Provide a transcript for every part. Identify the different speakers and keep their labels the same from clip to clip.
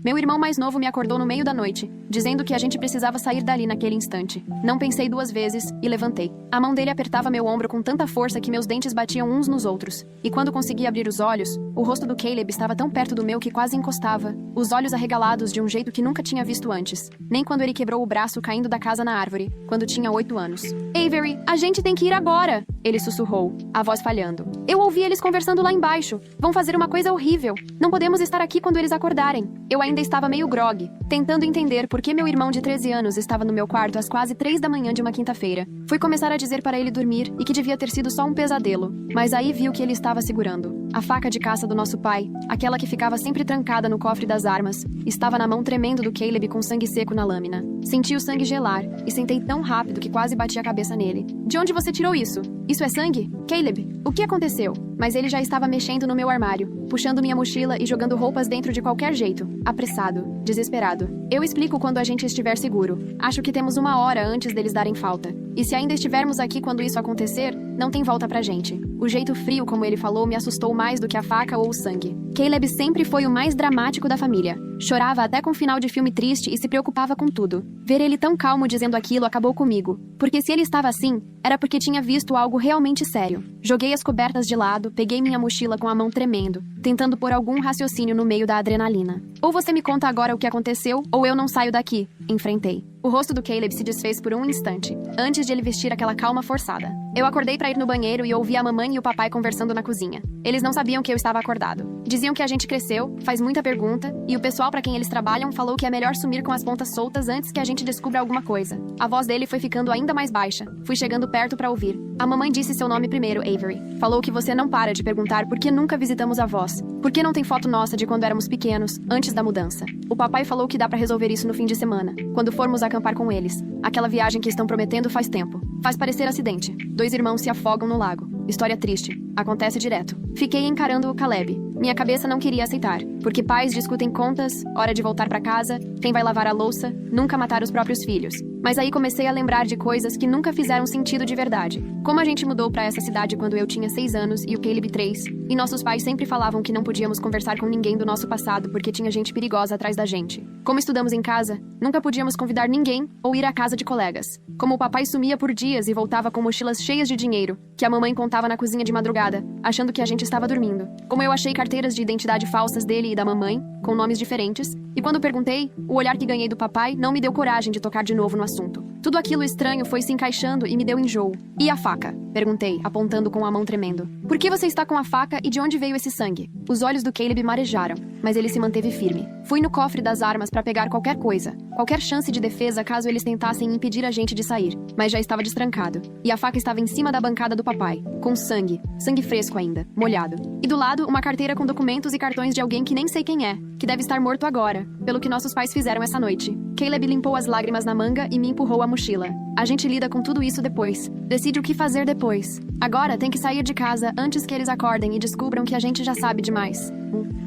Speaker 1: Meu irmão mais novo me acordou no meio da noite, dizendo que a gente precisava sair dali naquele instante. Não pensei duas vezes e levantei. A mão dele apertava meu ombro com tanta força que meus dentes batiam uns nos outros. E quando consegui abrir os olhos, o rosto do Caleb estava tão perto do meu que quase encostava, os olhos arregalados de um jeito que nunca tinha visto antes. Nem quando ele quebrou o braço caindo da casa na árvore, quando tinha 8 anos. Avery, a gente tem que ir agora! Ele sussurrou, a voz falhando. Eu ouvi eles conversando lá embaixo. Vão fazer uma coisa horrível. Não podemos estar aqui quando eles acordarem. Eu ainda estava meio grogue, tentando entender por que meu irmão de 13 anos estava no meu quarto às quase 3 da manhã de uma quinta-feira. Fui começar a dizer para ele dormir e que devia ter sido só um pesadelo, mas aí vi o que ele estava segurando. A faca de caça do nosso pai, aquela que ficava sempre trancada no cofre das armas, estava na mão tremendo do Caleb com sangue seco na lâmina. Senti o sangue gelar e sentei tão rápido que quase bati a cabeça nele. De onde você tirou isso? Isso é sangue? Caleb, o que aconteceu? Mas ele já estava mexendo no meu armário, puxando minha mochila e jogando roupas dentro de qualquer jeito. Apressado, desesperado. Eu explico quando a gente estiver seguro. Acho que temos 1 hora antes deles darem falta. E se ainda estivermos aqui quando isso acontecer, não tem volta pra gente. O jeito frio como ele falou me assustou mais do que a faca ou o sangue. Caleb sempre foi o mais dramático da família. Chorava até com final de filme triste e se preocupava com tudo. Ver ele tão calmo dizendo aquilo acabou comigo. Porque se ele estava assim, era porque tinha visto algo realmente sério. Joguei as cobertas de lado, peguei minha mochila com a mão tremendo, tentando pôr algum raciocínio no meio da adrenalina. Ou você me conta agora o que aconteceu, ou eu não saio daqui. Enfrentei. O rosto do Caleb se desfez por um instante, antes de ele vestir aquela calma forçada. Eu acordei para ir no banheiro e ouvi a mamãe e o papai conversando na cozinha. Eles não sabiam que eu estava acordado. Diziam que a gente cresceu, faz muita pergunta, e o pessoal para quem eles trabalham falou que é melhor sumir com as pontas soltas antes que a gente descubra alguma coisa. A voz dele foi ficando ainda mais baixa. Fui chegando perto para ouvir. A mamãe disse seu nome primeiro, Avery. Falou que você não para de perguntar por que nunca visitamos avós. Por que não tem foto nossa de quando éramos pequenos, antes da mudança? O papai falou que dá para resolver isso no fim de semana, quando formos acampar com eles. Aquela viagem que estão prometendo faz tempo. Faz parecer acidente. 2 irmãos se afogam no lago. História triste. Acontece direto. Fiquei encarando o Caleb. Minha cabeça não queria aceitar. Porque pais discutem contas, hora de voltar pra casa, quem vai lavar a louça, nunca matar os próprios filhos. Mas aí comecei a lembrar de coisas que nunca fizeram sentido de verdade. Como a gente mudou pra essa cidade quando eu tinha 6 anos e o Caleb 3, e nossos pais sempre falavam que não podíamos conversar com ninguém do nosso passado porque tinha gente perigosa atrás da gente. Como estudamos em casa, nunca podíamos convidar ninguém ou ir à casa de colegas. Como o papai sumia por dias e voltava com mochilas cheias de dinheiro, que a mamãe contava na cozinha de madrugada, achando que a gente estava dormindo. Como eu achei carteiras de identidade falsas dele e da mamãe, com nomes diferentes, e quando perguntei, o olhar que ganhei do papai não me deu coragem de tocar de novo no assunto. Tudo aquilo estranho foi se encaixando e me deu enjoo. E a faca? Perguntei, apontando com a mão tremendo. Por que você está com a faca e de onde veio esse sangue? Os olhos do Caleb marejaram, mas ele se manteve firme. Fui no cofre das armas para pegar qualquer coisa, qualquer chance de defesa caso eles tentassem impedir a gente de sair, mas já estava destrancado. E a faca estava em cima da bancada do papai, com sangue fresco ainda, molhado. E do lado, uma carteira com documentos e cartões de alguém que nem sei quem é, que deve estar morto agora, pelo que nossos pais fizeram essa noite. Caleb limpou as lágrimas na manga e me empurrou a mochila. A gente lida com tudo isso depois. Decide o que fazer depois. Agora tem que sair de casa antes que eles acordem e descubram que a gente já sabe demais.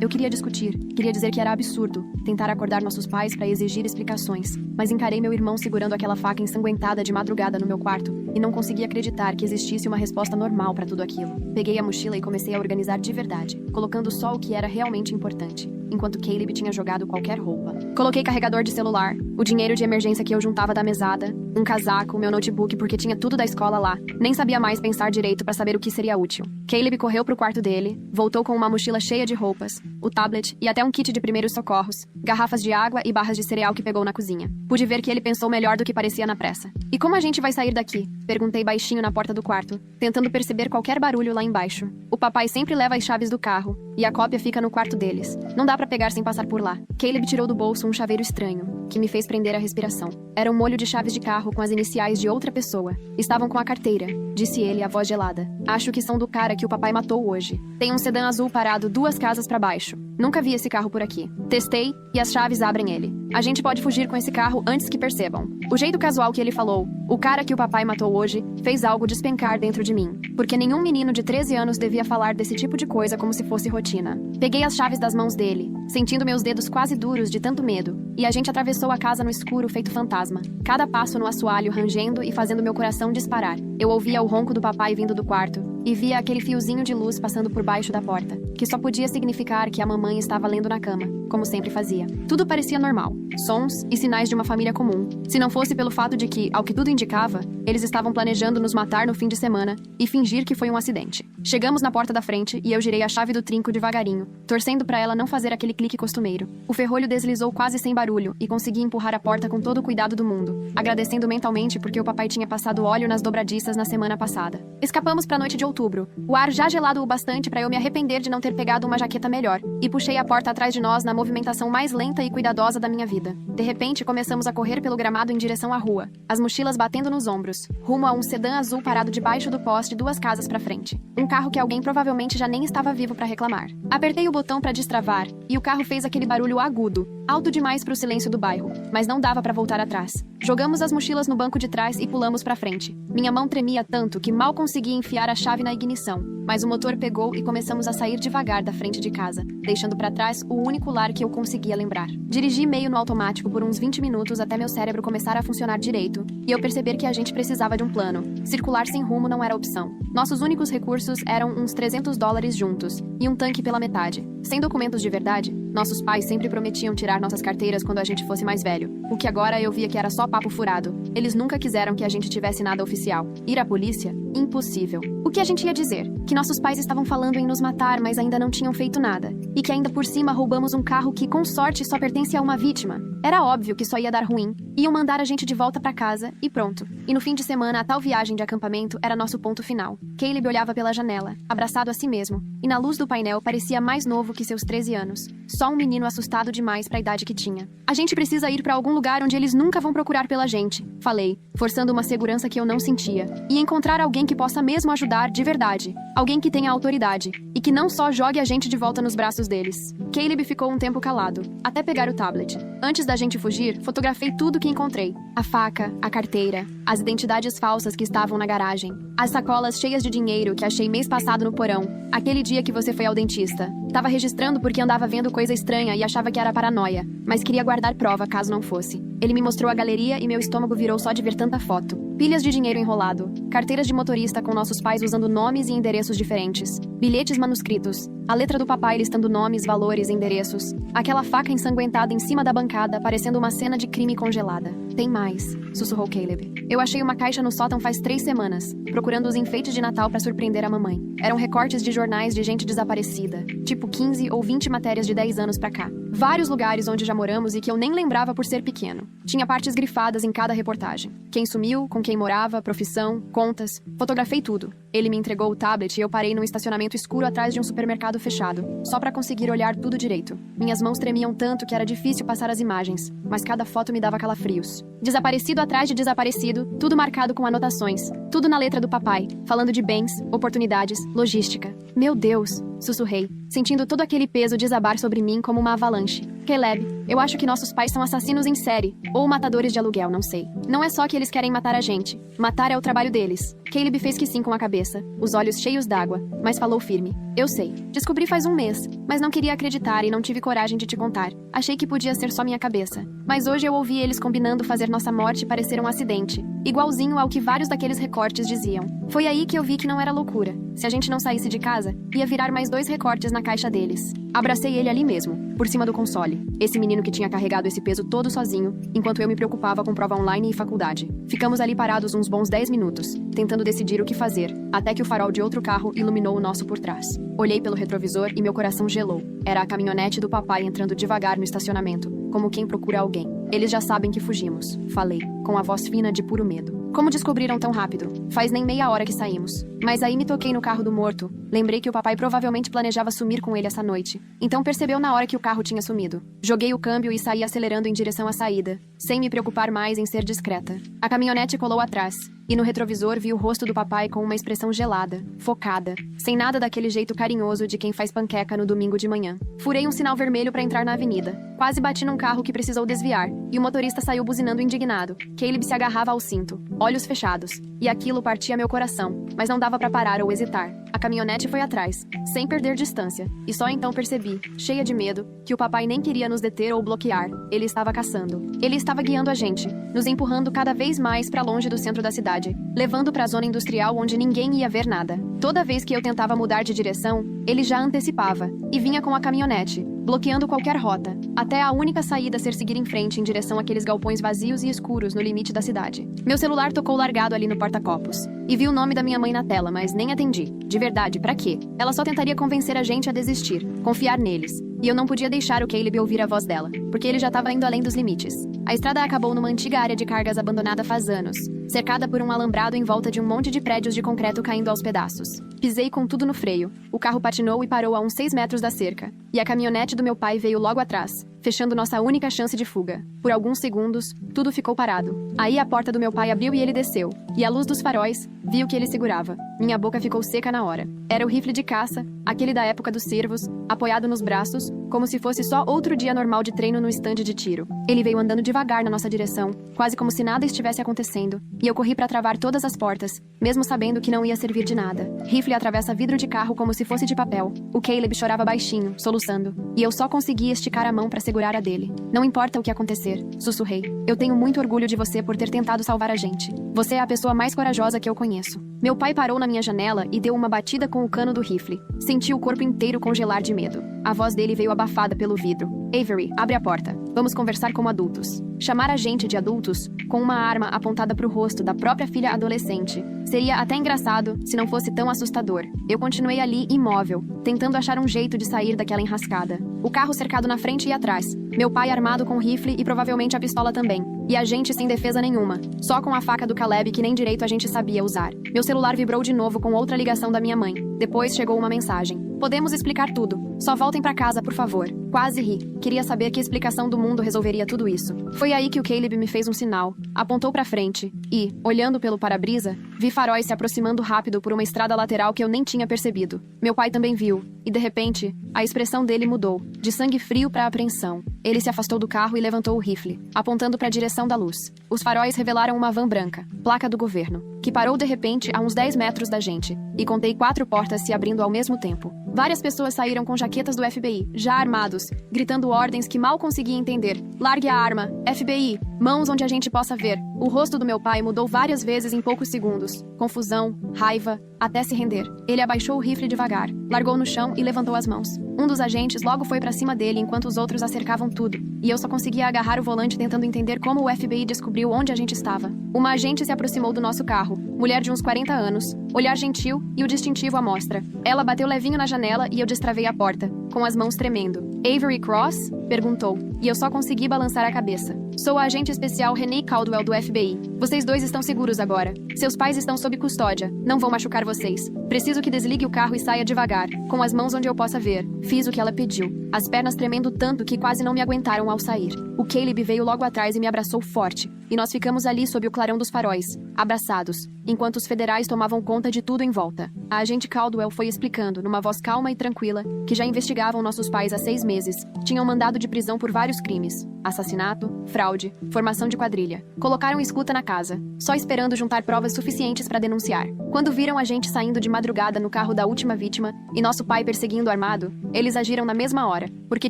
Speaker 1: Eu queria discutir. Queria dizer que era absurdo tentar acordar nossos pais para exigir explicações. Mas encarei meu irmão segurando aquela faca ensanguentada de madrugada no meu quarto e não consegui acreditar que existisse uma resposta normal para tudo aquilo. Peguei a mochila e comecei a organizar de verdade, colocando só o que era realmente importante, enquanto Caleb tinha jogado qualquer roupa. Coloquei carregador de celular, o dinheiro de emergência que eu juntava da mesada, um casaco, meu notebook porque tinha tudo da escola lá. Nem sabia mais pensar direito para saber o que seria útil. Caleb correu pro quarto dele, voltou com uma mochila cheia de roupas, o tablet e até um kit de primeiros socorros, garrafas de água e barras de cereal que pegou na cozinha. Pude ver que ele pensou melhor do que parecia na pressa. E como a gente vai sair daqui? Perguntei baixinho na porta do quarto, tentando perceber qualquer barulho lá embaixo. O papai sempre leva as chaves do carro, e a cópia fica no quarto deles. Não dá pra pegar sem passar por lá. Caleb tirou do bolso um chaveiro estranho, que me fez prender a respiração. Era um molho de chaves de carro com as iniciais de outra pessoa. Estavam com a carteira, disse ele, a voz gelada. Acho que são do cara que o papai matou hoje. Tem um sedã azul parado 2 casas pra baixo. Nunca vi esse carro por aqui. Testei, e as chaves abrem ele. A gente pode fugir com esse carro antes que percebam. O jeito casual que ele falou, o cara que o papai matou hoje, fez algo despencar dentro de mim. Porque nenhum menino de 13 anos devia falar desse tipo de coisa como se fosse rotina. Peguei as chaves das mãos dele, sentindo meus dedos quase duros de tanto medo, e a gente atravessou a casa no escuro feito fantasma, cada passo no assoalho rangendo e fazendo meu coração disparar. Eu ouvia o ronco do papai vindo do quarto, e via aquele fiozinho de luz passando por baixo da porta, que só podia significar que a mamãe estava lendo na cama, como sempre fazia. Tudo parecia normal, sons e sinais de uma família comum, se não fosse pelo fato de que, ao que tudo indicava, eles estavam planejando nos matar no fim de semana e fingir que foi um acidente. Chegamos na porta da frente e eu girei a chave do trinco devagarinho, torcendo para ela não fazer aquele clique costumeiro. O ferrolho deslizou quase sem barulho e consegui empurrar a porta com todo o cuidado do mundo, agradecendo mentalmente porque o papai tinha passado óleo nas dobradiças na semana passada. Escapamos para a noite de outubro, o ar já gelado o bastante para eu me arrepender de não ter pegado uma jaqueta melhor, e puxei a porta atrás de nós na movimentação mais lenta e cuidadosa da minha vida. De repente, começamos a correr pelo gramado em direção à rua, as mochilas batendo nos ombros, rumo a um sedã azul parado debaixo do poste 2 casas para frente. Um carro que alguém provavelmente já nem estava vivo para reclamar. Apertei o botão para destravar, e o carro fez aquele barulho agudo, alto demais para o silêncio do bairro, mas não dava para voltar atrás. Jogamos as mochilas no banco de trás e pulamos para frente. Minha mão tremia tanto que mal conseguia enfiar a chave na ignição, mas o motor pegou e começamos a sair devagar da frente de casa, deixando para trás o único lar que eu conseguia lembrar. Dirigi meio no automático por uns 20 minutos até meu cérebro começar a funcionar direito, e eu perceber que a gente precisava de um plano. Circular sem rumo não era opção. Nossos únicos recursos eram uns $300 juntos, e um tanque pela metade. Sem documentos de verdade, nossos pais sempre prometiam tirar nossas carteiras quando a gente fosse mais velho, o que agora eu via que era só papo furado. Eles nunca quiseram que a gente tivesse nada oficial. Ir à polícia? Impossível. O que a gente ia dizer? Que nossos pais estavam falando em nos matar, mas ainda não tinham feito nada. E que ainda por cima roubamos um carro que, com sorte, só pertence a uma vítima. Era óbvio que só ia dar ruim. Iam mandar a gente de volta pra casa, e pronto. E no fim de semana, a tal viagem de acampamento era nosso ponto final. Caleb olhava pela janela, abraçado a si mesmo, e na luz do painel parecia mais novo que seus 13 anos. Só um menino assustado demais pra idade que tinha. A gente precisa ir pra algum lugar onde eles nunca vão procurar pela gente, falei, forçando uma segurança que eu não sentia. E encontrar alguém que possa mesmo ajudar de verdade. Alguém que tenha autoridade. E que não só jogue a gente de volta nos braços deles. Caleb ficou um tempo calado, até pegar o tablet. Antes da gente fugir, fotografei tudo que encontrei. A faca, a carteira, as identidades falsas que estavam na garagem, as sacolas cheias de dinheiro que achei mês passado no porão, aquele dia que você foi ao dentista. Tava registrando porque andava vendo coisa estranha e achava que era paranoia, mas queria guardar prova caso não fosse. Ele me mostrou a galeria e meu estômago virou só de ver tanta foto. Pilhas de dinheiro enrolado, carteiras de motorista com nossos pais usando nomes e endereços diferentes, bilhetes manuscritos, a letra do papai listando nomes, valores e endereços, aquela faca ensanguentada em cima da bancada parecendo uma cena de crime congelada. Tem mais, sussurrou Caleb. Eu achei uma caixa no sótão faz 3 semanas, procurando os enfeites de Natal para surpreender a mamãe. Eram recortes de jornais de gente desaparecida, tipo 15 ou 20 matérias de 10 anos pra cá. Vários lugares onde já moramos e que eu nem lembrava por ser pequeno. Tinha partes grifadas em cada reportagem. Quem sumiu, com quem morava, profissão, contas. Fotografei tudo. Ele me entregou o tablet e eu parei num estacionamento escuro atrás de um supermercado fechado, só pra conseguir olhar tudo direito. Minhas mãos tremiam tanto que era difícil passar as imagens, mas cada foto me dava calafrios. Desaparecido atrás de desaparecido, tudo marcado com anotações. Tudo na letra do papai, falando de bens, oportunidades, logística. Meu Deus, sussurrei, sentindo todo aquele peso desabar sobre mim como uma avalanche. Caleb, eu acho que nossos pais são assassinos em série, ou matadores de aluguel, não sei. Não é só que eles querem matar a gente. Matar é o trabalho deles. Caleb fez que sim com a cabeça, os olhos cheios d'água, mas falou firme. Eu sei. Descobri faz um mês, mas não queria acreditar e não tive coragem de te contar. Achei que podia ser só minha cabeça. Mas hoje eu ouvi eles combinando fazer nossa morte parecer um acidente, igualzinho ao que vários daqueles recortes diziam. Foi aí que eu vi que não era loucura. Se a gente não saísse de casa, ia virar mais 2 recortes na caixa deles. Abracei ele ali mesmo, por cima do console. Esse menino que tinha carregado esse peso todo sozinho, enquanto eu me preocupava com prova online e faculdade. Ficamos ali parados uns bons 10 minutos, tentando decidir o que fazer, até que o farol de outro carro iluminou o nosso por trás. Olhei pelo retrovisor e meu coração gelou. Era a caminhonete do papai entrando devagar no estacionamento, como quem procura alguém. Eles já sabem que fugimos, falei, com a voz fina de puro medo. Como descobriram tão rápido? Faz nem meia hora que saímos. Mas aí me toquei no carro do morto. Lembrei que o papai provavelmente planejava sumir com ele essa noite. Então percebeu na hora que o carro tinha sumido. Joguei o câmbio e saí acelerando em direção à saída, sem me preocupar mais em ser discreta. A caminhonete colou atrás, e no retrovisor vi o rosto do papai com uma expressão gelada, focada, sem nada daquele jeito carinhoso de quem faz panqueca no domingo de manhã. Furei um sinal vermelho para entrar na avenida. Quase bati num carro que precisou desviar, e o motorista saiu buzinando indignado. Caleb se agarrava ao cinto, olhos fechados, e aquilo partia meu coração, mas não dava para parar ou hesitar. A caminhonete foi atrás, sem perder distância, e só então percebi, cheia de medo, que o papai nem queria nos deter ou bloquear, ele estava caçando. Ele estava guiando a gente, nos empurrando cada vez mais para longe do centro da cidade, levando para a zona industrial onde ninguém ia ver nada. Toda vez que eu tentava mudar de direção, ele já antecipava, e vinha com a caminhonete, bloqueando qualquer rota, até a única saída ser seguir em frente em direção àqueles galpões vazios e escuros no limite da cidade. Meu celular tocou largado ali no porta-copos, e vi o nome da minha mãe na tela, mas nem atendi. De verdade, pra quê? Ela só tentaria convencer a gente a desistir, confiar neles. E eu não podia deixar o Caleb ouvir a voz dela, porque ele já estava indo além dos limites. A estrada acabou numa antiga área de cargas abandonada faz anos, cercada por um alambrado em volta de um monte de prédios de concreto caindo aos pedaços. Pisei com tudo no freio, o carro patinou e parou a uns 6 metros da cerca, e a caminhonete do meu pai veio logo atrás, fechando nossa única chance de fuga. Por alguns segundos, tudo ficou parado. Aí a porta do meu pai abriu e ele desceu, e à luz dos faróis, vi o que ele segurava. Minha boca ficou seca na hora. Era o rifle de caça, aquele da época dos servos, apoiado nos braços, como se fosse só outro dia normal de treino no estande de tiro. Ele veio andando devagar na nossa direção, quase como se nada estivesse acontecendo, e eu corri para travar todas as portas, mesmo sabendo que não ia servir de nada. Rifle atravessa vidro de carro como se fosse de papel. O Caleb chorava baixinho, soluçando, e eu só conseguia esticar a mão para segurar a dele. Não importa o que acontecer, sussurrei. Eu tenho muito orgulho de você por ter tentado salvar a gente. Você é a pessoa mais corajosa que eu conheço. Meu pai parou na minha janela e deu uma batida com o cano do rifle. Senti o corpo inteiro congelar de medo. A voz dele veio abafada pelo vidro. Avery, abre a porta. Vamos conversar como adultos. Chamar a gente de adultos, com uma arma apontada para o rosto da própria filha adolescente, seria até engraçado se não fosse tão assustador. Eu continuei ali, imóvel, tentando achar um jeito de sair daquela enrascada. O carro cercado na frente e atrás. Meu pai armado com o rifle e provavelmente a pistola também. E a gente sem defesa nenhuma. Só com a faca do Caleb que nem direito a gente sabia usar. Meu celular vibrou de novo com outra ligação da minha mãe. Depois chegou uma mensagem. Podemos explicar tudo. Só voltem pra casa, por favor. Quase ri. Queria saber que explicação do mundo resolveria tudo isso. Foi aí que o Caleb me fez um sinal. Apontou pra frente. E, olhando pelo para-brisa, vi faróis se aproximando rápido por uma estrada lateral que eu nem tinha percebido. Meu pai também viu. E, de repente, a expressão dele mudou. De sangue frio pra apreensão. Ele se afastou do carro e levantou o rifle, apontando para a direção da luz. Os faróis revelaram uma van branca, placa do governo, que parou de repente a uns 10 metros da gente, e contei 4 portas se abrindo ao mesmo tempo. Várias pessoas saíram com jaquetas do FBI, já armados, gritando ordens que mal conseguia entender. Largue a arma, FBI, mãos onde a gente possa ver. O rosto do meu pai mudou várias vezes em poucos segundos. Confusão, raiva, até se render. Ele abaixou o rifle devagar, largou no chão e levantou as mãos. Um dos agentes logo foi pra cima dele enquanto os outros acercavam tudo, e eu só conseguia agarrar o volante tentando entender como o FBI descobriu onde a gente estava. Uma agente se aproximou do nosso carro, mulher de uns 40 anos, olhar gentil e o distintivo à mostra. Ela bateu levinho na janela e eu destravei a porta, com as mãos tremendo. Avery Cross? Perguntou, e eu só consegui balançar a cabeça. Sou a agente especial Renee Caldwell do FBI. Vocês dois estão seguros agora. Seus pais estão sob custódia. Não vão machucar vocês. Preciso que desligue o carro e saia devagar, com as mãos onde eu possa ver. Fiz o que ela pediu, as pernas tremendo tanto que quase não me aguentaram ao sair. O Caleb veio logo atrás e me abraçou forte, e nós ficamos ali sob o clarão dos faróis, abraçados, enquanto os federais tomavam conta de tudo em volta. A agente Caldwell foi explicando, numa voz calma e tranquila, que já investigavam nossos pais há 6 meses. Tinham mandado de prisão por vários crimes: assassinato, fraude, formação de quadrilha. Colocaram escuta na casa, só esperando juntar provas suficientes para denunciar. Quando viram a gente saindo de madrugada no carro da última vítima e nosso pai perseguindo armado, eles agiram na mesma hora, porque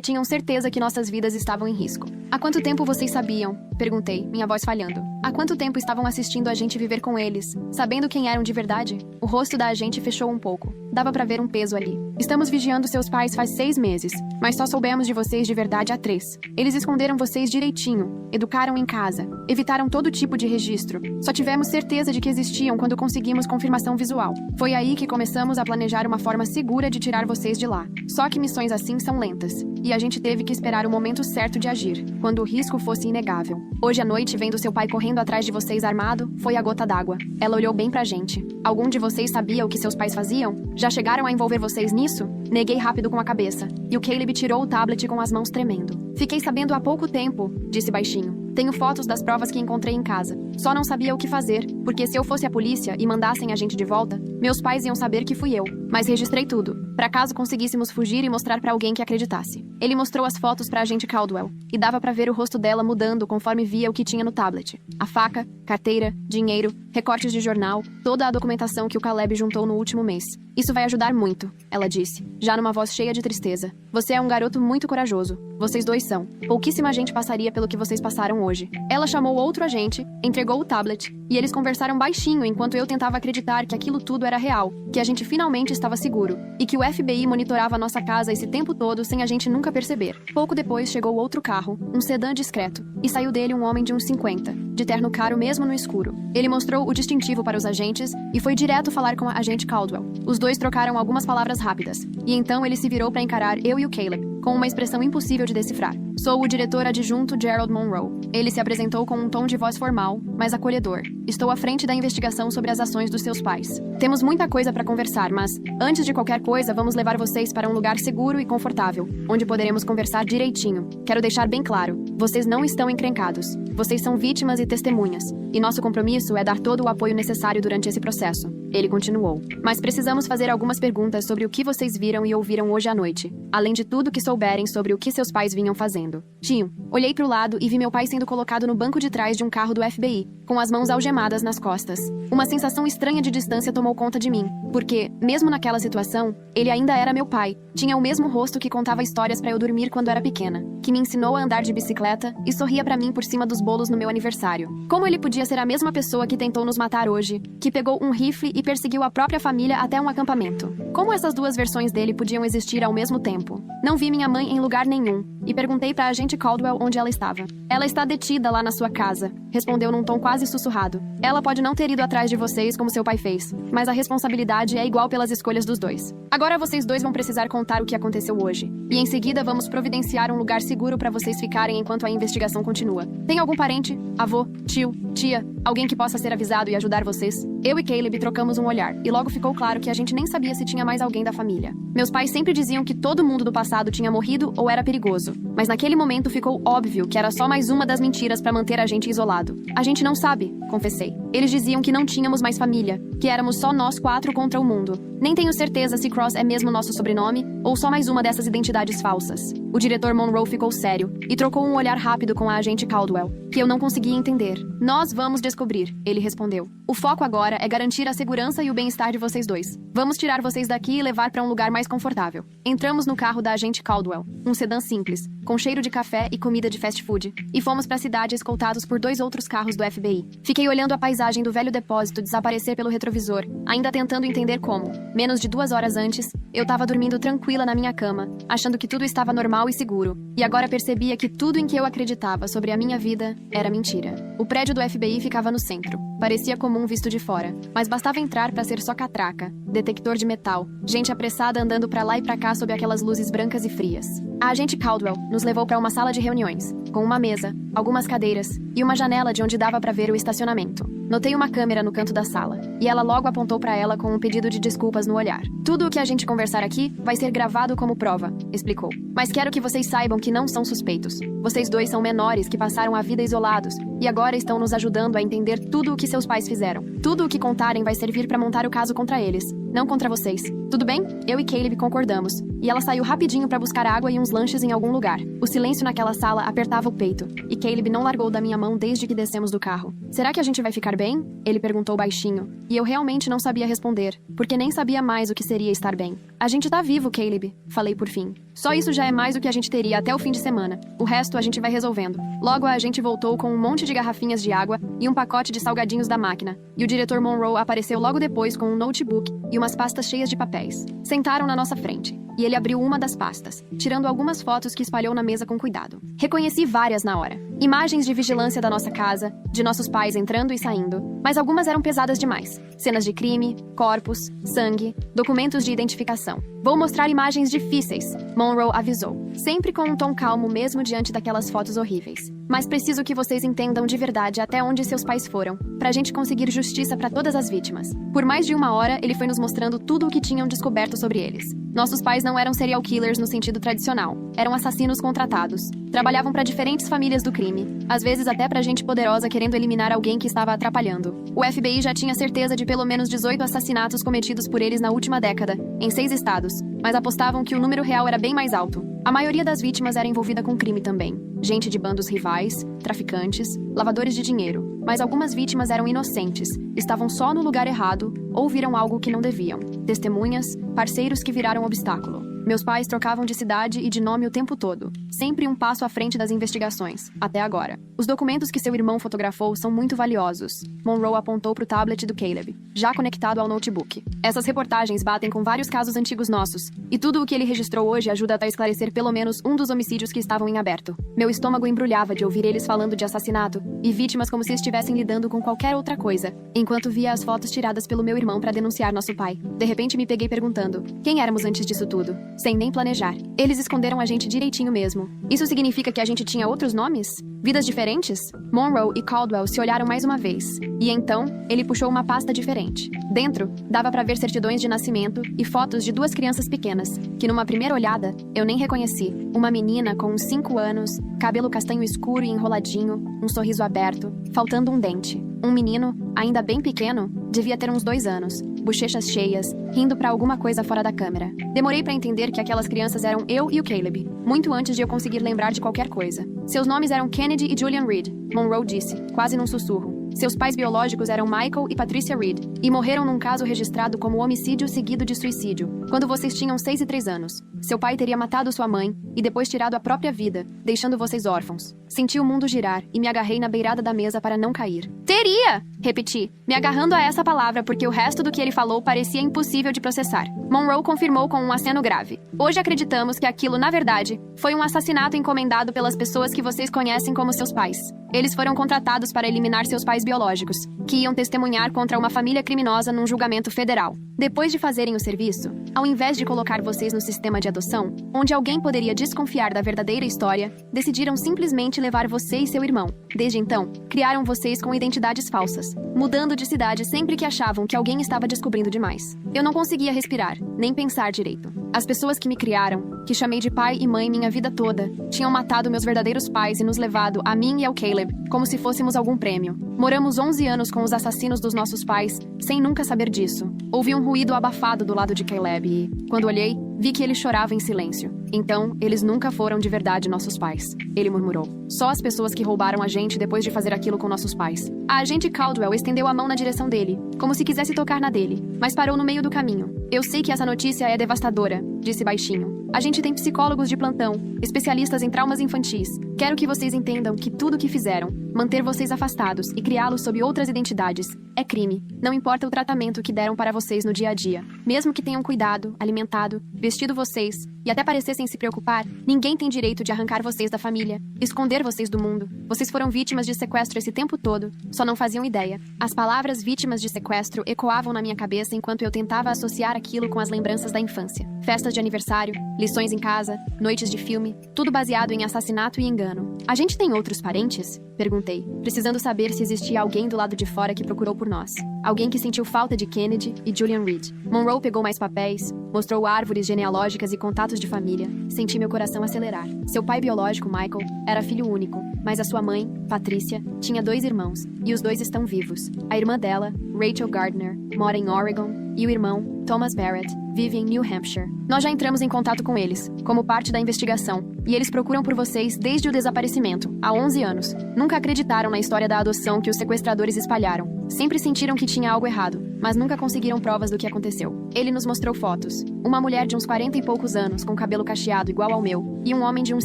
Speaker 1: tinham certeza que nossas vidas estavam em risco. Há quanto tempo vocês sabiam? Perguntei, minha voz falhando. Há quanto tempo estavam assistindo a gente viver com eles, sabendo quem eram de verdade? O rosto da agente fechou um pouco. Dava pra ver um peso ali. Estamos vigiando seus pais faz 6 meses, mas só soubemos de vocês de verdade há 3. Eles esconderam vocês direitinho, educaram em casa, evitaram todo tipo de registro. Só tivemos certeza de que existiam quando conseguimos confirmação visual. Foi aí que começamos a planejar uma forma segura de tirar vocês de lá. Só que missões assim são lentas, e a gente teve que esperar o momento certo de agir, quando o risco fosse inegável. Hoje à noite, vendo seu pai correndo atrás de vocês armado, foi a gota d'água. Ela olhou bem pra gente. Algum de vocês sabia o que seus pais faziam? Já chegaram a envolver vocês nisso? Neguei rápido com a cabeça, e o Caleb tirou o tablet com as mãos tremendo. Fiquei sabendo há pouco tempo, disse baixinho. Tenho fotos das provas que encontrei em casa. Só não sabia o que fazer, porque se eu fosse a polícia e mandassem a gente de volta, meus pais iam saber que fui eu. Mas registrei tudo, pra caso conseguíssemos fugir e mostrar pra alguém que acreditasse. Ele mostrou as fotos para a agente Caldwell, e dava para ver o rosto dela mudando conforme via o que tinha no tablet. A faca, carteira, dinheiro, recortes de jornal, toda a documentação que o Caleb juntou no último mês. Isso vai ajudar muito, ela disse, já numa voz cheia de tristeza. Você é um garoto muito corajoso. Vocês dois são. Pouquíssima gente passaria pelo que vocês passaram hoje. Ela chamou outro agente, entregou o tablet, e eles conversaram baixinho enquanto eu tentava acreditar que aquilo tudo era real, que a gente finalmente estava seguro, e que o FBI monitorava nossa casa esse tempo todo sem a gente nunca perceber. Pouco depois chegou outro carro, um sedã discreto, e saiu dele um homem de uns 50, de terno caro mesmo no escuro. Ele mostrou o distintivo para os agentes e foi direto falar com a agente Caldwell. Os dois trocaram algumas palavras rápidas, e então ele se virou para encarar eu e o Caleb, com uma expressão impossível de decifrar. Sou o diretor adjunto Gerald Monroe. Ele se apresentou com um tom de voz formal, mas acolhedor. Estou à frente da investigação sobre as ações dos seus pais. Temos muita coisa para conversar, mas, antes de qualquer coisa, vamos levar vocês para um lugar seguro e confortável, onde poderemos conversar direitinho. Quero deixar bem claro, vocês não estão encrencados. Vocês são vítimas e testemunhas, e nosso compromisso é dar todo o apoio necessário durante esse processo. Ele continuou. Mas precisamos fazer algumas perguntas sobre o que vocês viram e ouviram hoje à noite, além de tudo que souberem sobre o que seus pais vinham fazendo. Tio, olhei para o lado e vi meu pai sendo colocado no banco de trás de um carro do FBI, com as mãos algemadas nas costas. Uma sensação estranha de distância tomou conta de mim, porque, mesmo naquela situação, ele ainda era meu pai. Tinha o mesmo rosto que contava histórias para eu dormir quando era pequena, que me ensinou a andar de bicicleta e sorria para mim por cima dos bolos no meu aniversário. Como ele podia ser a mesma pessoa que tentou nos matar hoje, que pegou um rifle e perseguiu a própria família até um acampamento? Como essas duas versões dele podiam existir ao mesmo tempo? Não vi minha mãe em lugar nenhum, e perguntei para a agente Caldwell onde ela estava. Ela está detida lá na sua casa, respondeu num tom quase sussurrado. Ela pode não ter ido atrás de vocês como seu pai fez, mas a responsabilidade é igual pelas escolhas dos dois. Agora vocês dois vão precisar contar o que aconteceu hoje, e em seguida vamos providenciar um lugar seguro para vocês ficarem enquanto a investigação continua. Tem algum parente, avô, tio, tia, alguém que possa ser avisado e ajudar vocês? Eu e Caleb trocamos um olhar, e logo ficou claro que a gente nem sabia se tinha mais alguém da família. Meus pais sempre diziam que todo mundo do passado tinha morrido ou era perigoso, mas naquele momento ficou óbvio que era só mais uma das mentiras para manter a gente isolado. A gente não sabe, confessei. Eles diziam que não tínhamos mais família, que éramos só nós 4 contra o mundo. Nem tenho certeza se Cross é mesmo nosso sobrenome ou só mais uma dessas identidades falsas. O diretor Monroe ficou sério e trocou um olhar rápido com a agente Caldwell, que eu não conseguia entender. Nós vamos descobrir, ele respondeu. O foco agora é garantir a segurança e o bem-estar de vocês dois. Vamos tirar vocês daqui e levar para um lugar mais confortável. Entramos no carro da agente Caldwell, um sedã simples, com cheiro de café e comida de fast food, e fomos para a cidade escoltados por 2 outros carros do FBI. Fiquei olhando a paisagem do velho depósito desaparecer pelo retrovisor, ainda tentando entender como. Menos de 2 horas antes, eu estava dormindo tranquila na minha cama, achando que tudo estava normal e seguro, e agora percebia que tudo em que eu acreditava sobre a minha vida era mentira. O prédio do FBI ficava no centro. Parecia comum visto de fora, mas bastava entrar para ser só catraca, detector de metal, gente apressada andando para lá e para cá sob aquelas luzes brancas e frias. A agente Caldwell nos levou para uma sala de reuniões, com uma mesa, algumas cadeiras e uma janela de onde dava para ver o estacionamento. Notei uma câmera no canto da sala, e ela logo apontou para ela com um pedido de desculpas no olhar. Tudo o que a gente conversar aqui vai ser gravado como prova, explicou. Mas quero que vocês saibam que não são suspeitos. Vocês dois são menores que passaram a vida isolados, e agora estão nos ajudando a entender tudo o que seus pais fizeram. Tudo o que contarem vai servir para montar o caso contra eles, não contra vocês. Tudo bem? Eu e Caleb concordamos, e ela saiu rapidinho para buscar água e uns lanches em algum lugar. O silêncio naquela sala apertava o peito, e Caleb não largou da minha mão desde que descemos do carro. Será que a gente vai ficar bem? Ele perguntou baixinho, e eu realmente não sabia responder, porque nem sabia mais o que seria estar bem. A gente tá vivo, Caleb, falei por fim. Só isso já é mais do que a gente teria até o fim de semana. O resto a gente vai resolvendo. Logo a gente voltou com um monte de garrafinhas de água e um pacote de salgadinhos da máquina, e o diretor Monroe apareceu logo depois com um notebook e umas pastas cheias de papéis. Sentaram na nossa frente, e ele abriu uma das pastas, tirando algumas fotos que espalhou na mesa com cuidado. Reconheci várias na hora. Imagens de vigilância da nossa casa, de nossos pais entrando e saindo, mas algumas eram pesadas demais. Cenas de crime, corpos, sangue, documentos de identificação. Vou mostrar imagens difíceis, Monroe avisou, sempre com um tom calmo mesmo diante daquelas fotos horríveis. Mas preciso que vocês entendam de verdade até onde seus pais foram, pra gente conseguir justiça pra todas as vítimas. Por mais de 1 hora, ele foi nos mostrando tudo o que tinham descoberto sobre eles. Nossos pais não eram serial killers no sentido tradicional. Eram assassinos contratados. Trabalhavam para diferentes famílias do crime, às vezes até pra gente poderosa querendo eliminar alguém que estava atrapalhando. O FBI já tinha certeza de pelo menos 18 assassinatos cometidos por eles na última década, em 6 estados, mas apostavam que o número real era bem mais alto. A maioria das vítimas era envolvida com crime também. Gente de bandos rivais, traficantes, lavadores de dinheiro. Mas algumas vítimas eram inocentes, estavam só no lugar errado ou viram algo que não deviam. Testemunhas, parceiros que viraram obstáculo. Meus pais trocavam de cidade e de nome o tempo todo, sempre um passo à frente das investigações, até agora. Os documentos que seu irmão fotografou são muito valiosos. Monroe apontou para o tablet do Caleb, já conectado ao notebook. Essas reportagens batem com vários casos antigos nossos, e tudo o que ele registrou hoje ajuda a esclarecer pelo menos um dos homicídios que estavam em aberto. Meu estômago embrulhava de ouvir eles falando de assassinato e vítimas como se estivessem lidando com qualquer outra coisa, enquanto via as fotos tiradas pelo meu irmão para denunciar nosso pai. De repente me peguei perguntando, quem éramos antes disso tudo? Sem nem planejar. Eles esconderam a gente direitinho mesmo. Isso significa que a gente tinha outros nomes? Vidas diferentes? Monroe e Caldwell se olharam mais uma vez. E então, ele puxou uma pasta diferente. Dentro, dava para ver certidões de nascimento e fotos de duas crianças pequenas, que numa primeira olhada, eu nem reconheci. Uma menina com uns 5 anos, cabelo castanho escuro e enroladinho, um sorriso aberto, faltando um dente. Um menino, ainda bem pequeno, devia ter uns 2 anos, bochechas cheias, rindo pra alguma coisa fora da câmera. Demorei pra entender que aquelas crianças eram eu e o Caleb, muito antes de eu conseguir lembrar de qualquer coisa. Seus nomes eram Kennedy e Julian Reed, Monroe disse, quase num sussurro. Seus pais biológicos eram Michael e Patricia Reed, e morreram num caso registrado como homicídio seguido de suicídio, quando vocês tinham 6 e 3 anos. Seu pai teria matado sua mãe e depois tirado a própria vida, deixando vocês órfãos. Senti o mundo girar e me agarrei na beirada da mesa para não cair. Teria! Repeti, me agarrando a essa palavra porque o resto do que ele falou parecia impossível de processar. Monroe confirmou com um aceno grave. Hoje acreditamos que aquilo, na verdade, foi um assassinato encomendado pelas pessoas que vocês conhecem como seus pais. Eles foram contratados para eliminar seus pais biológicos, que iam testemunhar contra uma família criminosa num julgamento federal. Depois de fazerem o serviço, ao invés de colocar vocês no sistema de adoção, onde alguém poderia desconfiar da verdadeira história, decidiram simplesmente levar você e seu irmão. Desde então, criaram vocês com identidades falsas, mudando de cidade sempre que achavam que alguém estava descobrindo demais. Eu não conseguia respirar, nem pensar direito. As pessoas que me criaram, que chamei de pai e mãe minha vida toda, tinham matado meus verdadeiros pais e nos levado, a mim e ao Caleb, como se fôssemos algum prêmio. Moramos 11 anos com os assassinos dos nossos pais, sem nunca saber disso. Ouvi um ruído abafado do lado de Caleb e, quando olhei, vi que ele chorava em silêncio. Então, eles nunca foram de verdade nossos pais, ele murmurou. Só as pessoas que roubaram a gente depois de fazer aquilo com nossos pais. A agente Caldwell estendeu a mão na direção dele, como se quisesse tocar na dele, mas parou no meio do caminho. Eu sei que essa notícia é devastadora, disse baixinho. A gente tem psicólogos de plantão, especialistas em traumas infantis. Quero que vocês entendam que tudo o que fizeram, manter vocês afastados e criá-los sob outras identidades, é crime. Não importa o tratamento que deram para vocês no dia a dia. Mesmo que tenham cuidado, alimentado, vestido vocês e até parecessem se preocupar, ninguém tem direito de arrancar vocês da família, esconder vocês do mundo. Vocês foram vítimas de sequestro esse tempo todo, só não faziam ideia. As palavras vítimas de sequestro ecoavam na minha cabeça enquanto eu tentava associar aquilo com as lembranças da infância. Festas de aniversário, lições em casa, noites de filme, tudo baseado em assassinato e engano. A gente tem outros parentes? Perguntei, precisando saber se existia alguém do lado de fora que procurou por nós. Alguém que sentiu falta de Kennedy e Julian Reed. Monroe pegou mais papéis, mostrou árvores genealógicas e contatos de família. Senti meu coração acelerar. Seu pai biológico, Michael, era filho único, mas a sua mãe, Patricia, tinha 2 irmãos, e os 2 estão vivos. A irmã dela, Rachel Gardner, mora em Oregon, e o irmão, Thomas Barrett, vive em New Hampshire. Nós já entramos em contato com eles, como parte da investigação, e eles procuram por vocês desde o desaparecimento, há 11 anos. Nunca acreditaram na história da adoção que os sequestradores espalharam. Sempre sentiram que tinha algo errado, mas nunca conseguiram provas do que aconteceu. Ele nos mostrou fotos. Uma mulher de uns 40 e poucos anos, com cabelo cacheado igual ao meu, e um homem de uns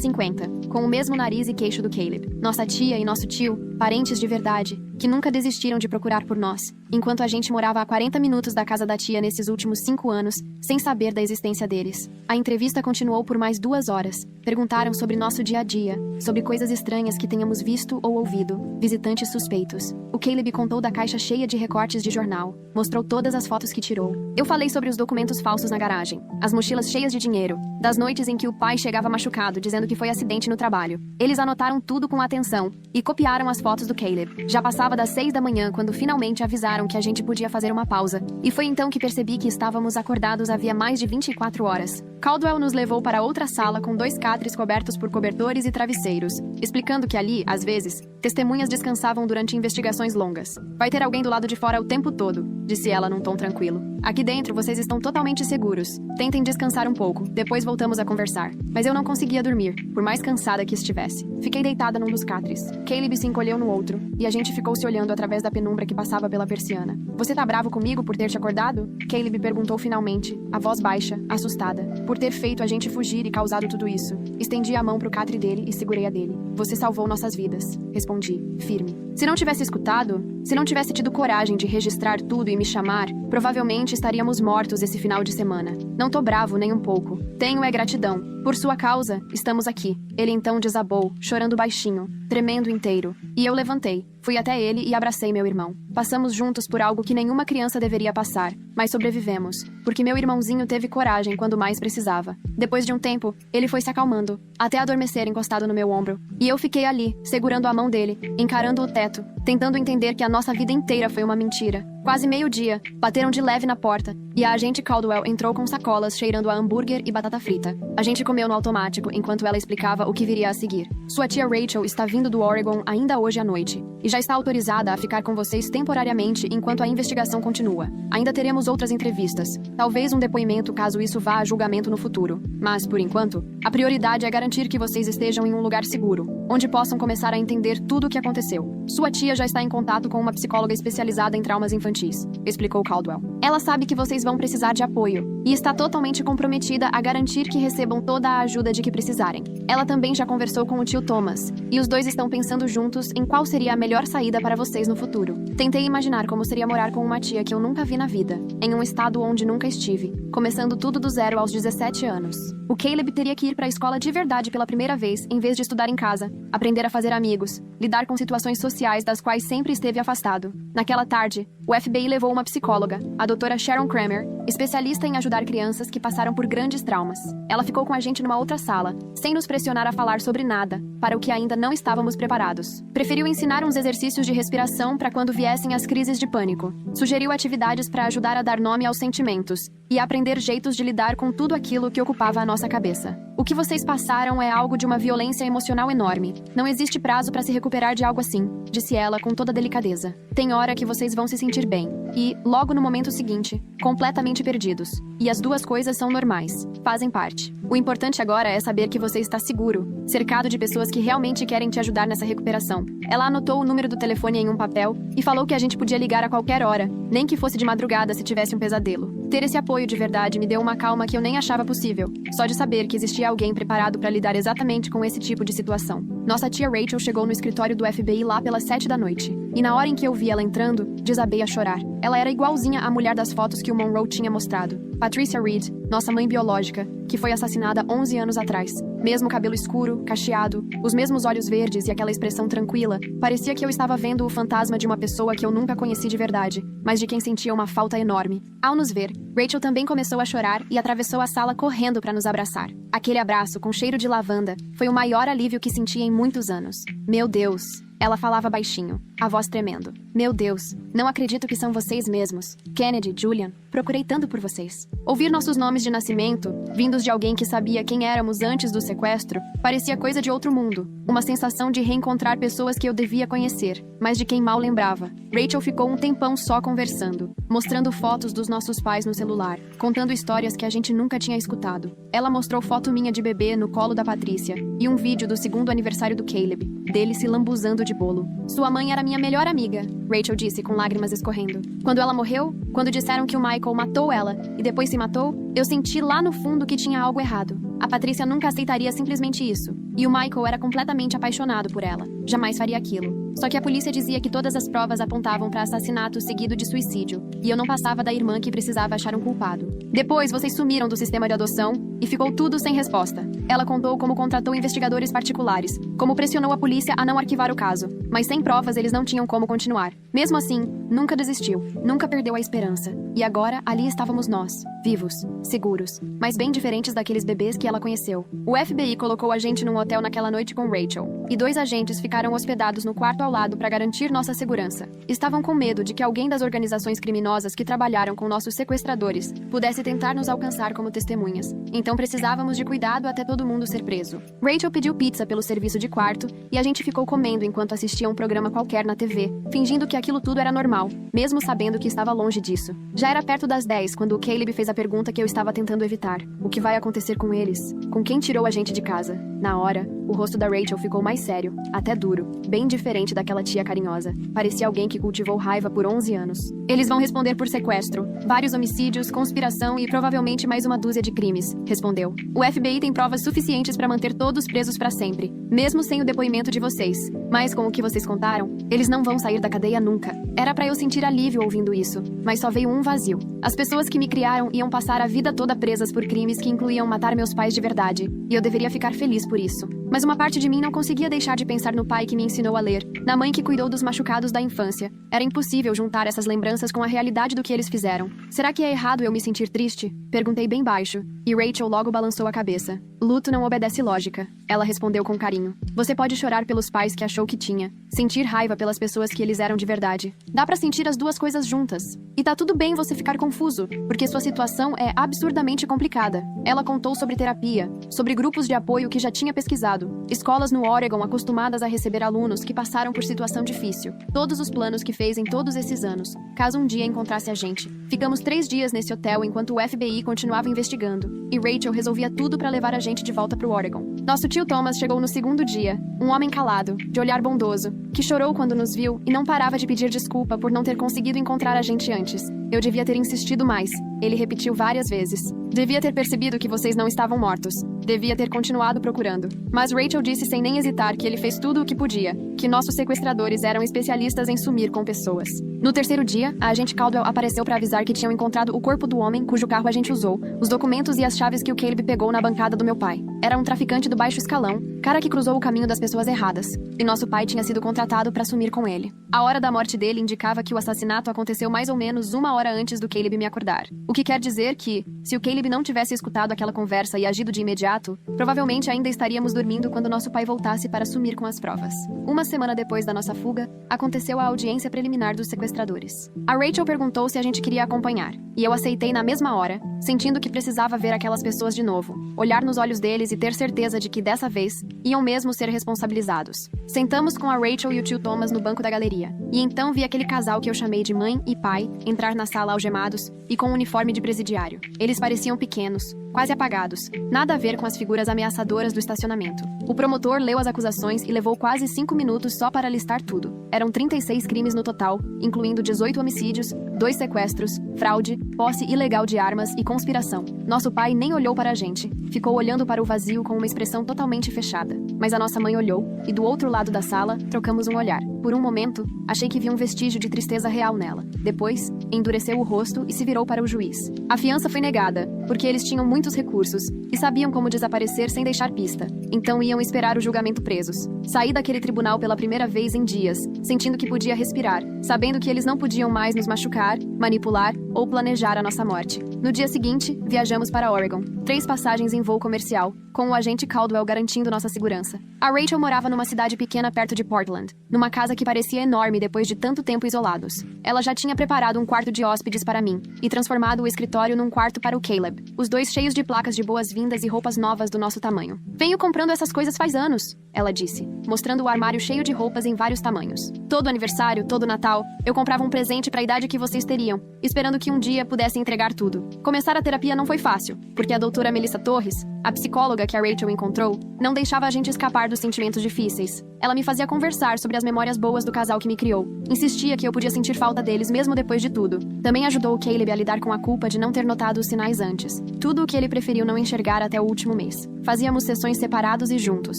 Speaker 1: 50, com o mesmo nariz e queixo do Caleb. Nossa tia e nosso tio, parentes de verdade, que nunca desistiram de procurar por nós, enquanto a gente morava a 40 minutos da casa da tia nesses últimos 5 anos, sem saber da existência deles. A entrevista continuou por mais 2 horas. Perguntaram sobre nosso dia a dia, sobre coisas estranhas que tenhamos visto ou ouvido, visitantes suspeitos. O Caleb contou da caixa cheia de recortes de jornal, mostrou todas as fotos que tirou. Eu falei sobre os documentos falsos na garagem, as mochilas cheias de dinheiro, das noites em que o pai chegava machucado dizendo que foi acidente no trabalho. Eles anotaram tudo com atenção e copiaram as fotos do Caleb. Já passava das 6 da manhã quando finalmente avisaram que a gente podia fazer uma pausa, e foi então que percebi que estávamos acordados havia mais de 24 horas. Caldwell nos levou para outra sala com 2 catres cobertos por cobertores e travesseiros, explicando que ali, às vezes, testemunhas descansavam durante investigações longas. Vai ter alguém do lado de fora o tempo todo, disse ela num tom tranquilo. Aqui dentro vocês estão totalmente seguros. Tentem descansar um pouco, depois voltamos a conversar. Mas eu não conseguia dormir, por mais cansada que estivesse. Fiquei deitada num dos catres. Caleb se encolheu no outro, e a gente ficou se olhando através da penumbra que passava pela persiana. Você tá bravo comigo por ter te acordado? Caleb perguntou finalmente, a voz baixa, assustada. Por ter feito a gente fugir e causado tudo isso. Estendi a mão pro catre dele e segurei a dele. Você salvou nossas vidas, respondi, firme. Se não tivesse escutado, se não tivesse tido coragem de registrar tudo e me chamar, provavelmente estaríamos mortos esse final de semana. Não tô bravo nem um pouco. Tenho gratidão. Por sua causa, estamos aqui. Ele então desabou, chorando baixinho, tremendo inteiro. E eu levantei, fui até ele e abracei meu irmão. Passamos juntos por algo que nenhuma criança deveria passar, mas sobrevivemos, porque meu irmãozinho teve coragem quando mais precisava. Depois de um tempo, ele foi se acalmando, até adormecer encostado no meu ombro. E eu fiquei ali, segurando a mão dele, encarando o teto, tentando entender que a nossa vida inteira foi uma mentira. Quase meio-dia, bateram de leve na porta, e a agente Caldwell entrou com sacolas cheirando a hambúrguer e batata frita. A gente comeu no automático enquanto ela explicava o que viria a seguir. Sua tia Rachel está vindo do Oregon ainda hoje à noite, e já está autorizada a ficar com vocês temporariamente enquanto a investigação continua. Ainda teremos outras entrevistas, talvez um depoimento caso isso vá a julgamento no futuro. Mas, por enquanto, a prioridade é garantir que vocês estejam em um lugar seguro, onde possam começar a entender tudo o que aconteceu. Sua tia já está em contato com uma psicóloga especializada em traumas infantis, explicou Caldwell. Ela sabe que vocês vão precisar de apoio, e está totalmente comprometida a garantir que recebam toda a ajuda de que precisarem. Ela também já conversou com o tio Thomas, e os dois estão pensando juntos em qual seria a melhor saída para vocês no futuro. Tentei imaginar como seria morar com uma tia que eu nunca vi na vida, em um estado onde nunca estive, começando tudo do zero aos 17 anos. O Caleb teria que ir para a escola de verdade pela primeira vez, em vez de estudar em casa, aprender a fazer amigos, lidar com situações sociais das quais sempre esteve afastado. Naquela tarde, o FBI levou uma psicóloga, a doutora Sharon Kramer, especialista em ajudar crianças que passaram por grandes traumas. Ela ficou com a gente numa outra sala, sem nos pressionar a falar sobre nada, para o que ainda não estávamos preparados. Preferiu ensinar uns exercícios de respiração para quando viessem as crises de pânico. Sugeriu atividades para ajudar a dar nome aos sentimentos e aprender jeitos de lidar com tudo aquilo que ocupava a nossa cabeça. O que vocês passaram é algo de uma violência emocional enorme. Não existe prazo para se recuperar de algo assim, disse ela com toda delicadeza. Tem hora que vocês vão se sentir bem. E, logo no momento seguinte, completamente perdidos. E as duas coisas são normais. Fazem parte. O importante agora é saber que você está seguro, cercado de pessoas que realmente querem te ajudar nessa recuperação. Ela anotou o número do telefone em um papel e falou que a gente podia ligar a qualquer hora, nem que fosse de madrugada se tivesse um pesadelo. Ter esse apoio de verdade me deu uma calma que eu nem achava possível, só de saber que existia alguém preparado para lidar exatamente com esse tipo de situação. Nossa tia Rachel chegou no escritório do FBI lá pelas 7 da noite, e na hora em que eu vi ela entrando, desabei a chorar. Ela era igualzinha à mulher das fotos que o Monroe tinha mostrado. Patricia Reed, nossa mãe biológica, que foi assassinada 11 anos atrás. Mesmo cabelo escuro, cacheado, os mesmos olhos verdes e aquela expressão tranquila, parecia que eu estava vendo o fantasma de uma pessoa que eu nunca conheci de verdade, mas de quem sentia uma falta enorme. Ao nos ver, Rachel também começou a chorar e atravessou a sala correndo para nos abraçar. Aquele abraço com cheiro de lavanda foi o maior alívio que senti em muitos anos. Meu Deus! Ela falava baixinho, a voz tremendo. Meu Deus, não acredito que são vocês mesmos. Kennedy, Julian, procurei tanto por vocês. Ouvir nossos nomes de nascimento, vindos de alguém que sabia quem éramos antes do sequestro, parecia coisa de outro mundo. Uma sensação de reencontrar pessoas que eu devia conhecer, mas de quem mal lembrava. Rachel ficou um tempão só conversando, mostrando fotos dos nossos pais no celular, contando histórias que a gente nunca tinha escutado. Ela mostrou foto minha de bebê no colo da Patrícia e um vídeo do 2º aniversário do Caleb, dele se lambuzando de bolo. Sua mãe era minha melhor amiga, Rachel disse com lágrimas escorrendo. Quando ela morreu, quando disseram que o Michael matou ela e depois se matou, eu senti lá no fundo que tinha algo errado. A Patrícia nunca aceitaria simplesmente isso, e o Michael era completamente apaixonado por ela. Jamais faria aquilo. Só que a polícia dizia que todas as provas apontavam para assassinato seguido de suicídio, e eu não passava da irmã que precisava achar um culpado. Depois, vocês sumiram do sistema de adoção e ficou tudo sem resposta. Ela contou como contratou investigadores particulares, como pressionou a polícia a não arquivar o caso, mas sem provas eles não tinham como continuar. Mesmo assim, nunca desistiu, nunca perdeu a esperança. E agora, ali estávamos nós, vivos, seguros, mas bem diferentes daqueles bebês que ela conheceu. O FBI colocou a gente num hotel naquela noite com Rachel, e 2 agentes ficaram hospedados no quarto ao lado para garantir nossa segurança. Estavam com medo de que alguém das organizações criminosas que trabalharam com nossos sequestradores pudesse tentar nos alcançar como testemunhas. Então precisávamos de cuidado até todo mundo ser preso. Rachel pediu pizza pelo serviço de quarto e a gente ficou comendo enquanto assistia um programa qualquer na TV, fingindo que aquilo tudo era normal, mesmo sabendo que estava longe disso. Já era perto das 10 quando o Caleb fez a pergunta que eu estava tentando evitar. O que vai acontecer com eles? Com quem tirou a gente de casa? Na hora, o rosto da Rachel ficou mais sério, até duro, bem diferente daquela tia carinhosa. Parecia alguém que cultivou raiva por 11 anos. Eles vão responder por sequestro, vários homicídios, conspiração e provavelmente mais uma dúzia de crimes, respondeu. O FBI tem provas suficientes para manter todos presos para sempre, mesmo sem o depoimento de vocês. Mas com o que vocês contaram, eles não vão sair da cadeia nunca. Era para eu sentir alívio ouvindo isso, mas só veio um vazio. As pessoas que me criaram iam passar a vida toda presas por crimes que incluíam matar meus pais de verdade, e eu deveria ficar feliz por isso. Mas uma parte de mim não conseguia deixar de pensar no pai que me ensinou a ler, na mãe que cuidou dos machucados da infância. Era impossível juntar essas lembranças com a realidade do que eles fizeram. Será que é errado eu me sentir triste? Perguntei bem baixo, e Rachel logo balançou a cabeça. Luto não obedece lógica. Ela respondeu com carinho. Você pode chorar pelos pais que achou que tinha, sentir raiva pelas pessoas que eles eram de verdade. Dá pra sentir as duas coisas juntas. E tá tudo bem você ficar confuso, porque sua situação é absurdamente complicada. Ela contou sobre terapia, sobre grupos de apoio que já tinha pesquisado, escolas no Oregon acostumadas a receber alunos que passaram por situação difícil, todos os planos que fez em todos esses anos, caso um dia encontrasse a gente. Ficamos 3 dias nesse hotel enquanto o FBI continuava investigando, e Rachel resolvia tudo pra levar a gente de volta pro Oregon. Nosso tio Thomas chegou no segundo dia, um homem calado, de olhar bondoso, que chorou quando nos viu e não parava de pedir desculpa por não ter conseguido encontrar a gente antes. Eu devia ter insistido mais. Ele repetiu várias vezes. Devia ter percebido que vocês não estavam mortos. Devia ter continuado procurando. Mas Rachel disse sem nem hesitar que ele fez tudo o que podia, que nossos sequestradores eram especialistas em sumir com pessoas. No terceiro dia, a agente Caldwell apareceu para avisar que tinham encontrado o corpo do homem cujo carro a gente usou, os documentos e as chaves que o Caleb pegou na bancada do meu pai. Era um traficante do baixo escalão, cara que cruzou o caminho das pessoas erradas, e nosso pai tinha sido contratado para sumir com ele. A hora da morte dele indicava que o assassinato aconteceu mais ou menos 1 hora antes do Caleb me acordar. O que quer dizer que, se o Caleb não tivesse escutado aquela conversa e agido de imediato, provavelmente ainda estaríamos dormindo quando nosso pai voltasse para sumir com as provas. 1 semana depois da nossa fuga, aconteceu a audiência preliminar dos sequestradores. A Rachel perguntou se a gente queria acompanhar, e eu aceitei na mesma hora, sentindo que precisava ver aquelas pessoas de novo, olhar nos olhos deles e ter certeza de que, dessa vez, iam mesmo ser responsabilizados. Sentamos com a Rachel e o tio Thomas no banco da galeria, e então vi aquele casal que eu chamei de mãe e pai entrar na sala algemados e com um uniforme de presidiário. Eles pareciam pequenos, quase apagados, nada a ver com as figuras ameaçadoras do estacionamento. O promotor leu as acusações e levou quase 5 minutos só para listar tudo. Eram 36 crimes no total, incluindo 18 homicídios, 2 sequestros, fraude, posse ilegal de armas e conspiração. Nosso pai nem olhou para a gente, ficou olhando para o vazio com uma expressão totalmente fechada. Mas a nossa mãe olhou, e do outro lado da sala, trocamos um olhar. Por um momento, achei que vi um vestígio de tristeza real nela. Depois, endureceu o rosto e se virou para o juiz. A fiança foi negada, porque eles tinham muitos recursos e sabiam como desaparecer sem deixar pista. Então iam esperar o julgamento presos. Saí daquele tribunal pela primeira vez em dias, sentindo que podia respirar, sabendo que eles não podiam mais nos machucar, manipular ou planejar a nossa morte. No dia seguinte, viajamos para Oregon. 3 passagens em voo comercial, com o agente Caldwell garantindo nossa segurança. A Rachel morava numa cidade pequena perto de Portland, numa casa que parecia enorme depois de tanto tempo isolados. Ela já tinha preparado um quarto de hóspedes para mim e transformado o escritório num quarto para o Caleb, os dois cheios de placas de boas-vindas e roupas novas do nosso tamanho. Venho comprando essas coisas faz anos, ela disse, mostrando o armário cheio de roupas em vários tamanhos. Todo aniversário, todo Natal, eu comprava um presente para a idade que vocês teriam, esperando que um dia pudesse entregar tudo. Começar a terapia não foi fácil, porque a doutora Melissa Torres, a psicóloga que a Rachel encontrou, não deixava a gente escapar dos sentimentos difíceis. Ela me fazia conversar sobre as memórias boas do casal que me criou. Insistia que eu podia sentir falta deles mesmo depois de tudo. Também ajudou o Caleb a lidar com a culpa de não ter notado os sinais antes. Tudo o que ele preferiu não enxergar até o último mês. Fazíamos sessões separados e juntos.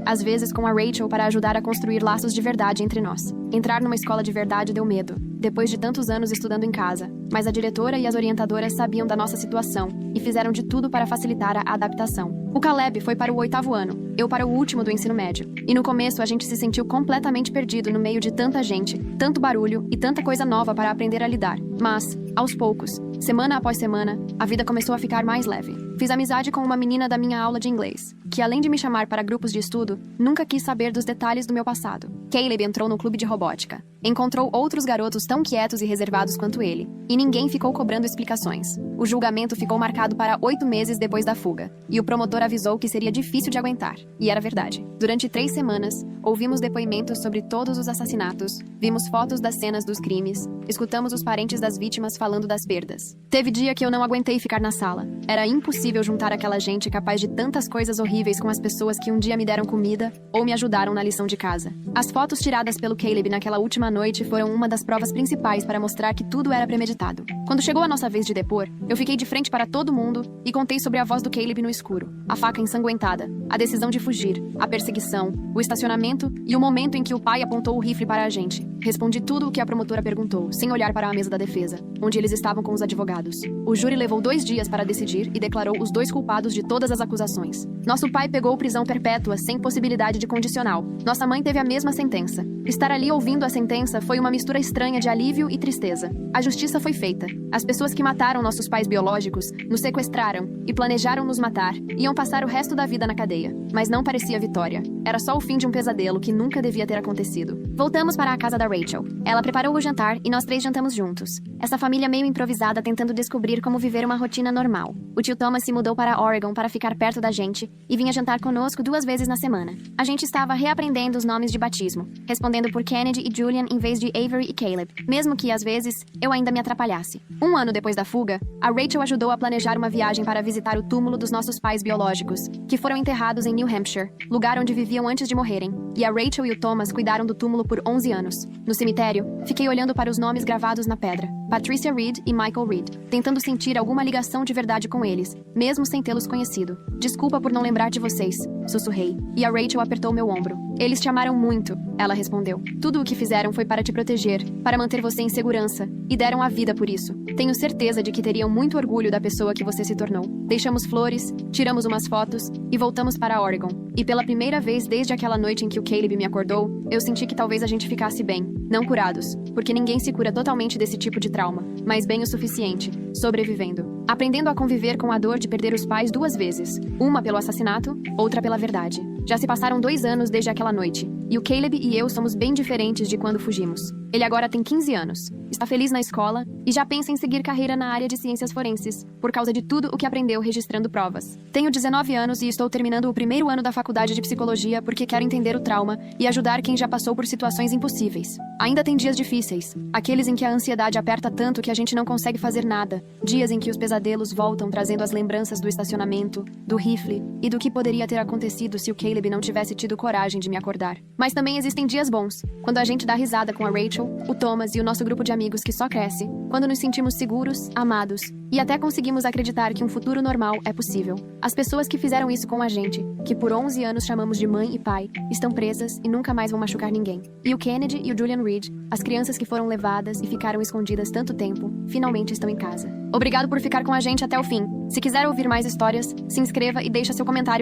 Speaker 1: Às vezes com a Rachel para ajudar a construir laços de verdade entre nós. Entrar numa escola de verdade deu medo, depois de tantos anos estudando em casa. Mas a diretora e as orientadoras sabiam da nossa situação e fizeram de tudo para facilitar a adaptação. O Caleb foi para o 8º ano, eu para o último do ensino médio. E no começo a gente se sentiu completamente perdido no meio de tanta gente, tanto barulho e tanta coisa nova para aprender a lidar. Mas, aos poucos, semana após semana, a vida começou a ficar mais leve. Fiz amizade com uma menina da minha aula de inglês, que além de me chamar para grupos de estudo, nunca quis saber dos detalhes do meu passado. Caleb entrou no clube de robótica. Encontrou outros garotos tão quietos e reservados quanto ele, e ninguém ficou cobrando explicações. O julgamento ficou marcado para 8 meses depois da fuga, e o promotor avisou que seria difícil de aguentar. E era verdade. Durante 3 semanas, ouvimos depoimentos sobre todos os assassinatos, vimos fotos das cenas dos crimes, escutamos os parentes das vítimas falando das perdas. Teve dia que eu não aguentei ficar na sala. Era impossível juntar aquela gente capaz de tantas coisas horríveis com as pessoas que um dia me deram comida ou me ajudaram na lição de casa. As fotos tiradas pelo Caleb naquela última noite foram uma das provas principais para mostrar que tudo era premeditado. Quando chegou a nossa vez de depor, eu fiquei de frente para todo mundo e contei sobre a voz do Caleb no escuro, a faca ensanguentada, a decisão de fugir, a perseguição, o estacionamento e o momento em que o pai apontou o rifle para a gente. Respondi tudo o que a promotora perguntou, sem olhar para a mesa da defesa, onde eles estavam com os advogados. O júri levou 2 dias para decidir e declarou os 2 culpados de todas as acusações. Nosso pai pegou prisão perpétua sem possibilidade de condicional. Nossa mãe teve a mesma sentença. Estar ali ouvindo a sentença foi uma mistura estranha de alívio e tristeza. A justiça foi feita. As pessoas que mataram nossos pais biológicos, nos sequestraram e planejaram nos matar, iam passar o resto da vida na cadeia. Mas não parecia vitória. Era só o fim de um pesadelo que nunca devia ter acontecido. Voltamos para a casa da Rachel. Ela preparou o jantar e nós 3 jantamos juntos. Essa família meio improvisada tentando descobrir como viver uma rotina normal. O tio Thomas se mudou para Oregon para ficar perto da gente e vinha jantar conosco 2 vezes na semana. A gente estava reaprendendo os nomes de batismo, respondendo por Kennedy e Julian em vez de Avery e Caleb, mesmo que, às vezes, eu ainda me atrapalhasse. 1 ano depois da fuga, a Rachel ajudou a planejar uma viagem para visitar o túmulo dos nossos pais biológicos, que foram enterrados em New Hampshire, lugar onde viviam antes de morrerem. E a Rachel e o Thomas cuidaram do túmulo por 11 anos. No cemitério, fiquei olhando para os nomes gravados na pedra. Patricia Reed e Michael Reed, tentando sentir alguma ligação de verdade com eles, mesmo sem tê-los conhecido. Desculpa por não lembrar de vocês, sussurrei. E a Rachel apertou meu ombro. Eles te amaram muito, ela respondeu. Tudo o que fizeram foi para te proteger, para manter você em segurança, e deram a vida por isso. Tenho certeza de que teriam muito orgulho da pessoa que você se tornou. Deixamos flores, tiramos umas fotos e voltamos para Oregon. E pela primeira vez desde aquela noite em que o Caleb me acordou, eu senti que talvez a gente ficasse bem, não curados, porque ninguém se cura totalmente desse tipo de trauma, mas bem o suficiente, sobrevivendo. Aprendendo a conviver com a dor de perder os pais 2 vezes, uma pelo assassinato, outra pela verdade. Já se passaram 2 anos desde aquela noite, e o Caleb e eu somos bem diferentes de quando fugimos. Ele agora tem 15 anos, está feliz na escola e já pensa em seguir carreira na área de ciências forenses, por causa de tudo o que aprendeu registrando provas. Tenho 19 anos e estou terminando o 1º ano da faculdade de psicologia porque quero entender o trauma e ajudar quem já passou por situações impossíveis. Ainda tem dias difíceis, aqueles em que a ansiedade aperta tanto que a gente não consegue fazer nada, dias em que os pesadelos voltam trazendo as lembranças do estacionamento, do rifle e do que poderia ter acontecido se o Caleb não tivesse tido coragem de me acordar. Mas também existem dias bons, quando a gente dá risada com a Rachel, o Thomas e o nosso grupo de amigos que só cresce, quando nos sentimos seguros, amados e até conseguimos acreditar que um futuro normal é possível. As pessoas que fizeram isso com a gente, que por 11 anos chamamos de mãe e pai, estão presas e nunca mais vão machucar ninguém. E o Kennedy e o Julian Reed, as crianças que foram levadas e ficaram escondidas tanto tempo, finalmente estão em casa. Obrigado por ficar com a gente até o fim. Se quiser ouvir mais histórias, se inscreva e deixa seu comentário aqui.